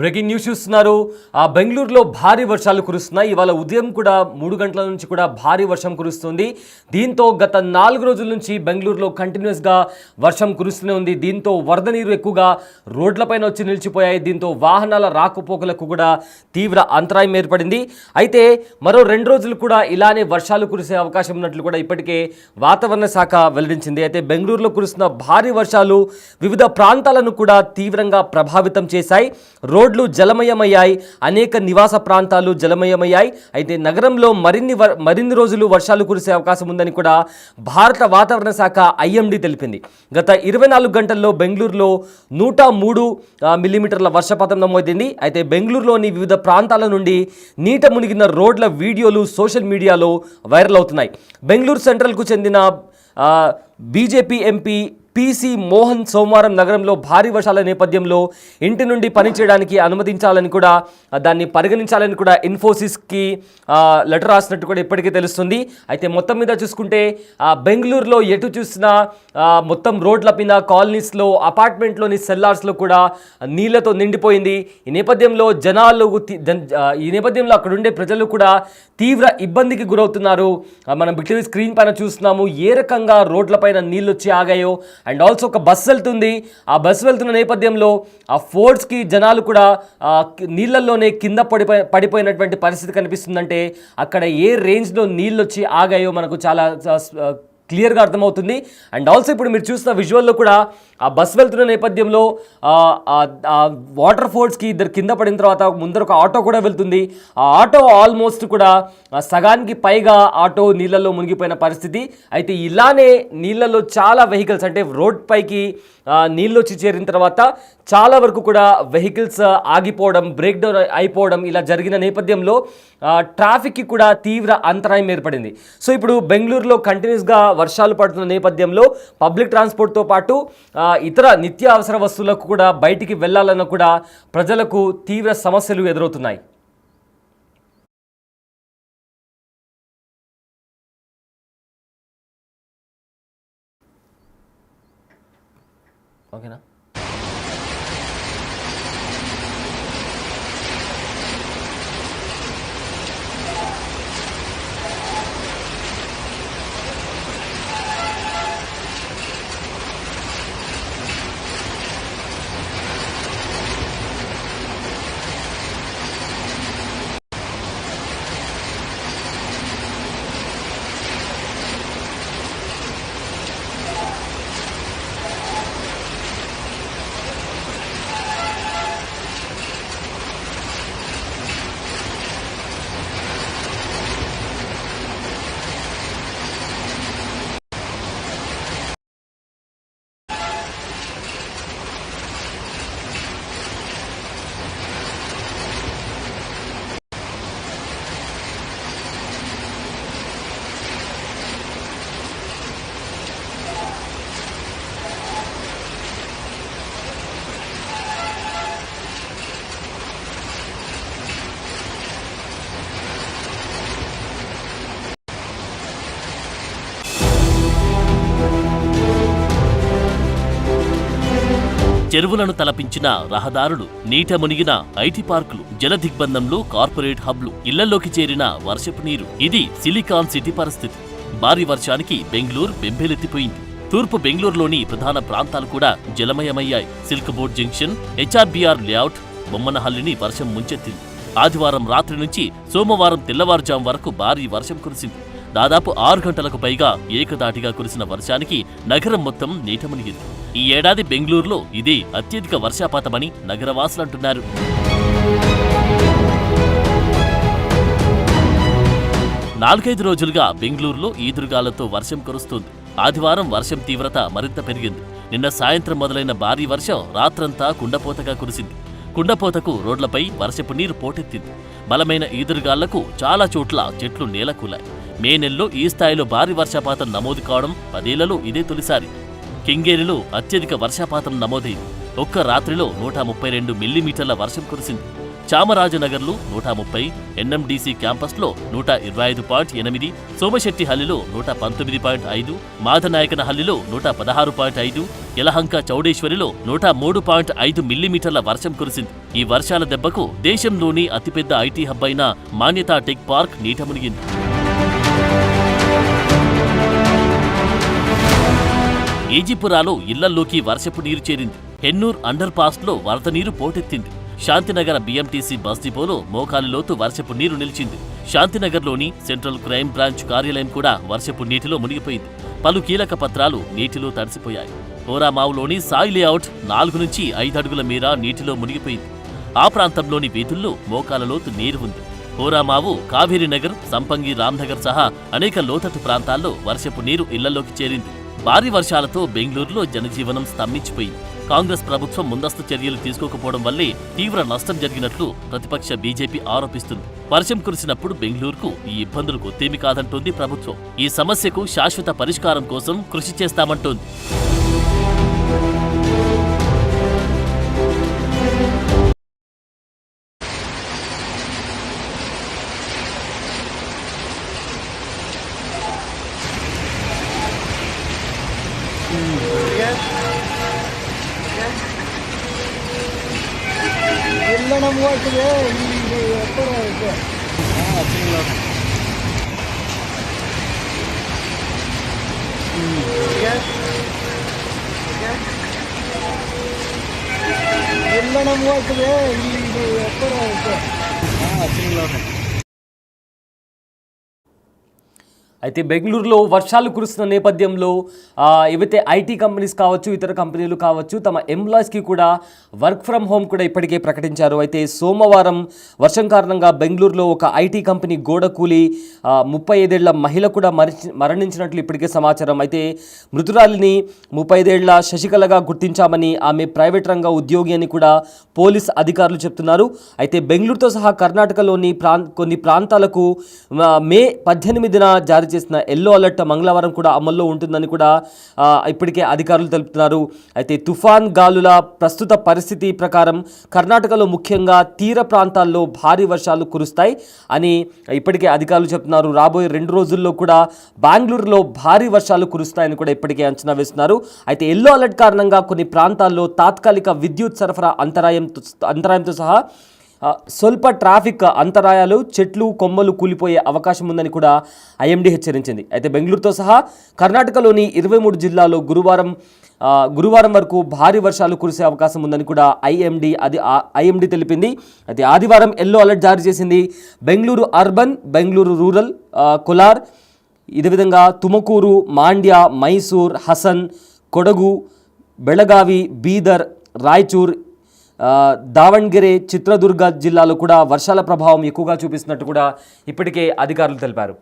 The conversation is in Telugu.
బ్రేకింగ్ న్యూస్ చూస్తున్నారు. బెంగళూరులో భారీ వర్షాలు కురుస్తున్నాయి. ఇవాళ ఉదయం కూడా 3 గంటల నుంచి కూడా భారీ వర్షం కురుస్తుంది. దీంతో గత 4 రోజుల నుంచి బెంగళూరులో కంటిన్యూస్గా వర్షం కురుస్తూనే ఉంది. దీంతో వరద నీరు ఎక్కువగా రోడ్లపైన వచ్చి నిలిచిపోయాయి. దీంతో వాహనాల రాకపోకలకు కూడా తీవ్ర అంతరాయం ఏర్పడింది. అయితే మరో 2 రోజులు కూడా ఇలానే వర్షాలు కురిసే అవకాశం ఉన్నట్లు కూడా ఇప్పటికే వాతావరణ శాఖ వెల్లడించింది. అయితే బెంగళూరులో కురుస్తున్న భారీ వర్షాలు వివిధ ప్రాంతాలను కూడా తీవ్రంగా ప్రభావితం చేశాయి. రోడ్లు జలమయమయ్యాయి, అనేక నివాస ప్రాంతాలు జలమయమయ్యాయి. అయితే నగరంలో మరిన్ని రోజులు వర్షాలు కురిసే అవకాశం ఉందని కూడా భారత వాతావరణ శాఖ ఐఎండీ తెలిపింది. గత 24 గంటల్లో బెంగళూరులో 103 మిల్లీమీటర్ల వర్షపాతం నమోదైంది. అయితే బెంగళూరులోని వివిధ ప్రాంతాల నుండి నీట మునిగిన రోడ్ల వీడియోలు సోషల్ మీడియాలో వైరల్ అవుతున్నాయి. బెంగళూరు సెంట్రల్కు చెందిన బీజేపీ ఎంపీ పీసీ మోహన్ సోమవారం నగరంలో భారీ వర్షాల నేపథ్యంలో ఇంటి నుండి పనిచేయడానికి అనుమతించాలని కూడా దాన్ని పరిగణించాలని కూడా ఇన్ఫోసిస్కి లెటర్ రాసినట్టు కూడా ఇప్పటికే తెలుస్తుంది. అయితే మొత్తం మీద చూసుకుంటే బెంగళూరులో ఎటు చూసినా మొత్తం రోడ్ల పైన కాలనీస్లో అపార్ట్మెంట్లోని సెల్లార్స్లో కూడా నీళ్లతో నిండిపోయింది. ఈ నేపథ్యంలో అక్కడ ఉండే ప్రజలు కూడా తీవ్ర ఇబ్బందికి గురవుతున్నారు. మనం బిగ్ టీవీ స్క్రీన్ పైన చూస్తున్నాము ఏ రకంగా రోడ్లపైన నీళ్ళు వచ్చి ఆగాయో. అండ్ ఆల్సో ఒక బస్సు వెళ్తుంది. ఆ బస్సు వెళ్తున్న నేపథ్యంలో ఆ ఫోర్స్కి జనాలు కూడా నీళ్ళల్లోనే కింద పడిపోయినటువంటి పరిస్థితి కనిపిస్తుందంటే అక్కడ ఏ రేంజ్లో నీళ్ళు వచ్చి ఆగాయో మనకు చాలా క్లియర్గా అర్థమవుతుంది. అండ్ ఆల్సో ఇప్పుడు మీరు చూస్తున్న విజువల్లో కూడా ఆ బస్సు వెళ్తున్న నేపథ్యంలో వాటర్ ఫోర్స్కి ఇద్దరు కింద పడిన తర్వాత ముందర ఒక ఆటో కూడా వెళ్తుంది. ఆ ఆటో ఆల్మోస్ట్ కూడా సగానికి పైగా ఆటో నీళ్ళల్లో మునిగిపోయిన పరిస్థితి. అయితే ఇలానే నీళ్ళల్లో చాలా వెహికల్స్ అంటే రోడ్ పైకి నీళ్ళు వచ్చి చేరిన తర్వాత చాలా వరకు కూడా వెహికల్స్ ఆగిపోవడం, బ్రేక్ డౌన్ అయిపోవడం ఇలా జరిగిన నేపథ్యంలో ట్రాఫిక్కి కూడా తీవ్ర అంతరాయం ఏర్పడింది. సో ఇప్పుడు బెంగళూరులో కంటిన్యూస్గా వర్షాలు పడుతున్న నేపథ్యంలో పబ్లిక్ ట్రాన్స్పోర్ట్తో పాటు ఇతర నిత్య అవసర వస్తువులకు కూడా బయటికి వెళ్ళాలన్న కూడా ప్రజలకు తీవ్ర సమస్యలు ఎదురవుతున్నాయి. ఓకేనా? చెరువులను తలపించిన రహదారులు, నీట మునిగిన ఐటీ పార్కులు, జల దిగ్బంధంలో కార్పొరేట్ హబ్లు, ఇళ్లలోకి చేరిన వర్షపు నీరు. ఇది సిలికాన్ సిటీ పరిస్థితి. భారీ వర్షానికి బెంగళూరు బెంబేలెత్తిపోయింది. తూర్పు బెంగళూరులోని ప్రధాన ప్రాంతాలు కూడా జలమయమయ్యాయి. Silk board junction, HRBR layout, బొమ్మనహల్లిని వర్షం ముంచెత్తింది. ఆదివారం రాత్రి నుంచి సోమవారం తెల్లవారుజాం వరకు భారీ వర్షం కురిసింది. దాదాపు 6 గంటలకు పైగా ఏకదాటిగా కురిసిన వర్షానికి నగరం మొత్తం నీట మునిగింది. ఈ ఏడాది బెంగళూరులో ఇదే అత్యధిక వర్షపాతమని నగరవాసులంటున్నారు. 4-5 రోజులుగా బెంగళూరులో ఈదురుగాలతో వర్షం కురుస్తోంది. ఆదివారం వర్షం తీవ్రత మరింత పెరిగింది. నిన్న సాయంత్రం మొదలైన భారీ వర్షం రాత్రంతా కుండపోతగా కురిసింది. కుండపోతకు రోడ్లపై వర్షపు నీరు పోటెత్తింది. బలమైన ఈదురుగాళ్లకు చాలా చోట్ల చెట్లు నేలకూలాయి. మే నెలలో ఈ స్థాయిలో భారీ వర్షపాతం నమోదు కావడం 10 ఏళ్లలో ఇదే తొలిసారి. కెంగేరిలో అత్యధిక వర్షపాతం నమోదైంది. ఒక్క రాత్రిలో 132 మిల్లీమీటర్ల వర్షం కురిసింది. చామరాజనగర్లో 130, ఎన్ఎండిసి క్యాంపస్లో 125.8, సోమశెట్టిహల్లిలో 119.5, మాదనాయకనహల్లిలో 116.5, యలహంక చౌడేశ్వరిలో 103.5 మిల్లీమీటర్ల వర్షం కురిసింది. ఈ వర్షాల దెబ్బకు దేశంలోని అతిపెద్ద ఐటీ హబ్ అయిన మాన్యతా టెక్ పార్క్ నీట మునిగింది. ఈజిపురాలో ఇళ్లల్లోకి వర్షపు నీరు చేరింది. హెన్నూర్ అండర్ పాస్లో వరద నీరు పోటెత్తింది. శాంతినగర్ బీఎంటీసీ బస్ డిపోలో మోకాలి లోతు వర్షపు నీరు నిలిచింది. శాంతినగర్లోని సెంట్రల్ క్రైమ్ బ్రాంచ్ కార్యాలయం కూడా వర్షపు నీటిలో మునిగిపోయింది. పలు కీలక పత్రాలు నీటిలో తడిసిపోయాయి. ఓరామావులోని సాయి లేఅవుట్ 4 నుంచి 5 అడుగుల మేర నీటిలో మునిగిపోయింది. ఆ ప్రాంతంలోని వీధుల్లో మోకాల లోతు నీరు ఉంది. ఓరామావు, కావేరీ నగర్, సంపంగి రామ్నగర్ సహా అనేక లోతట్టు ప్రాంతాల్లో వర్షపు నీరు ఇళ్లలోకి చేరింది. భారీ వర్షాలతో బెంగళూరులో జనజీవనం స్తంభించిపోయింది. కాంగ్రెస్ ప్రభుత్వం ముందస్తు చర్యలు తీసుకోకపోవడం వల్లే తీవ్ర నష్టం జరిగినట్లు ప్రతిపక్ష బీజేపీ ఆరోపిస్తుంది. వర్షం కురిసినప్పుడు బెంగళూరుకు ఈ ఇబ్బందులు కొత్తేమీ కాదంటోంది ప్రభుత్వం. ఈ సమస్యకు శాశ్వత పరిష్కారం కోసం కృషి చేస్తామంటోంది. అయితే బెంగళూరులో వర్షాలు కురుస్తున్న నేపథ్యంలో ఏవైతే ఐటీ కంపెనీస్ కావచ్చు, ఇతర కంపెనీలు కావచ్చు, తమ ఎంప్లాయీస్కి కూడా వర్క్ ఫ్రమ్ హోమ్ కూడా ఇప్పటికే ప్రకటించారు. అయితే సోమవారం వర్షం కారణంగా బెంగళూరులో ఒక ఐటీ కంపెనీ గోడ కూలి 35 ఏళ్ల మహిళ కూడా మరణించినట్లు ఇప్పటికే సమాచారం. అయితే మృతురాలిని 35 ఏళ్ల శశికళగా గుర్తించామని, ఆమె ప్రైవేట్ రంగ ఉద్యోగి అని కూడా పోలీస్ అధికారులు చెప్తున్నారు. అయితే బెంగళూరుతో సహా కర్ణాటకలోని కొన్ని ప్రాంతాలకు మే 18న జారీ చేసిన ఎల్లో అలర్ట్ మంగళవారం కూడా అమల్లో ఉంటుందని కూడా ఇప్పటికే అధికారులు తెలుపుతున్నారు. అయితే తుఫాన్ గాలుల ప్రస్తుత పరిస్థితి ప్రకారం కర్ణాటకలో ముఖ్యంగా తీర ప్రాంతాల్లో భారీ వర్షాలు కురుస్తాయి అని ఇప్పటికే అధికారులు చెప్తున్నారు. రాబోయే 2 రోజుల్లో కూడా బెంగళూరులో భారీ వర్షాలు కురుస్తాయని కూడా ఇప్పటికే అంచనా వేస్తున్నారు. అయితే ఎల్లో అలర్ట్ కారణంగా కొన్ని ప్రాంతాల్లో తాత్కాలిక విద్యుత్ సరఫరా అంతరాయంతో సహా స్వల్ప ట్రాఫిక్ అంతరాయాలు, చెట్లు కొమ్మలు కూలిపోయే అవకాశం ఉందని కూడా ఐఎండీ హెచ్చరించింది. అయితే బెంగళూరుతో సహా కర్ణాటకలోని 23 జిల్లాల్లో గురువారం వరకు భారీ వర్షాలు కురిసే అవకాశం ఉందని కూడా ఐఎండీ తెలిపింది. అయితే ఆదివారం ఎల్లో అలర్ట్ జారీ చేసింది. బెంగళూరు అర్బన్, బెంగళూరు రూరల్, కోలార్, ఇదే విధంగా తుమకూరు, మాండ్య, మైసూర్, హసన్, కొడగు, బెళగావి, బీదర్, రాయచూర్, దావణ్గెరే, చిత్రదుర్గ జిల్లాలో కూడా వర్షాల ప్రభావం ఎక్కువగా చూపిస్తున్నట్టు కూడా ఇప్పటికే అధికారులు తెలిపారు.